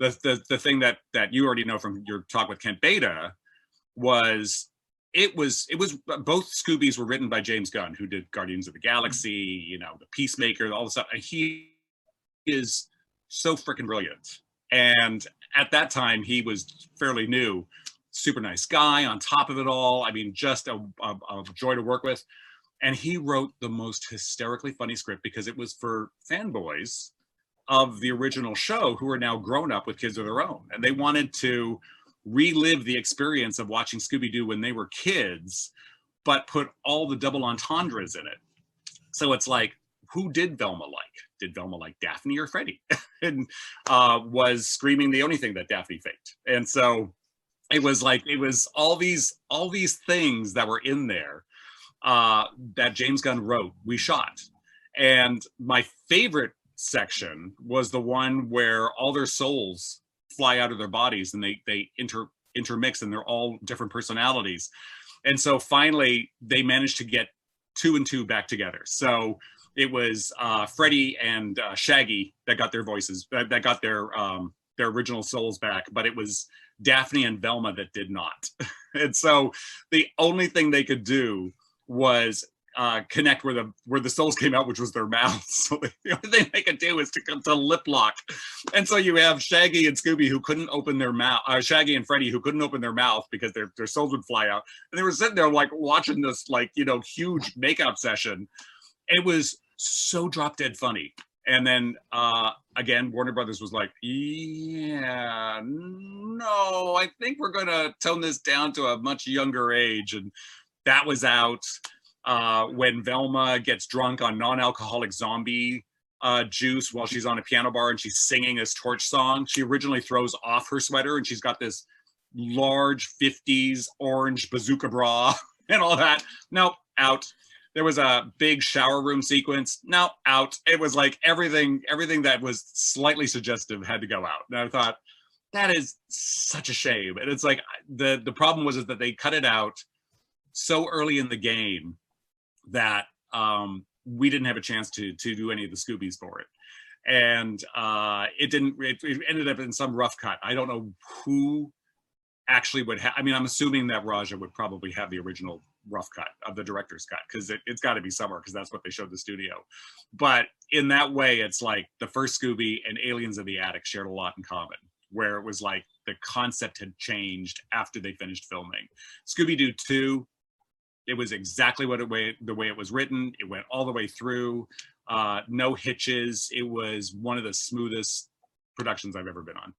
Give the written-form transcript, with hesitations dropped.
the thing that you already know from your talk with Kent Beta was it was both Scoobies were written by James Gunn, who did Guardians of the Galaxy, you know, the Peacemaker, all the stuff. And he is so freaking brilliant. And at that time, he was fairly new, super nice guy on top of it all. I mean, just a joy to work with. And he wrote the most hysterically funny script because it was for fanboys of the original show who are now grown up with kids of their own. And they wanted to relive the experience of watching Scooby Doo when they were kids, but put all the double entendres in it. So it's like, who did Velma like? Did Velma like Daphne or Freddy? And was Screaming the only thing that Daphne faked? And so it was like, it was all these things that were in there that James Gunn wrote, we shot. And my favorite section was the one where all their souls fly out of their bodies and they intermix, and they're all different personalities. And so finally they managed to get 2 and 2 back together. So it was Freddy and Shaggy that got their voices, that got their original souls back, but it was Daphne and Velma that did not. And so the only thing they could do was connect where the souls came out, which was their mouths. So the only thing they could do is to lip lock. And so you have Shaggy and Scooby who couldn't open their mouth, Shaggy and Freddy who couldn't open their mouth because their souls would fly out. And they were sitting there like watching this like, you know, huge makeup session. It was so drop dead funny. And then again, Warner Brothers was like, yeah, no, I think we're gonna tone this down to a much younger age. And that was out when Velma gets drunk on non-alcoholic zombie juice while she's on a piano bar and she's singing this torch song. She originally throws off her sweater and she's got this large 50s orange bazooka bra and all that. Nope, out. There was a big shower room sequence. No, out. It was like everything that was slightly suggestive had to go out. And I thought, that is such a shame. And it's like, the problem was is that they cut it out so early in the game that we didn't have a chance to do any of the Scoobies for it. And it ended up in some rough cut. I don't know who actually would have, I mean, I'm assuming that Raja would probably have the original rough cut of the director's cut, because it's got to be somewhere, because that's what they showed the studio. But in that way, it's like the first Scooby and Aliens of the Attic shared a lot in common, where it was like the concept had changed after they finished filming. Scooby Doo 2, it was exactly the way it was written. It went all the way through, no hitches. It was one of the smoothest productions I've ever been on.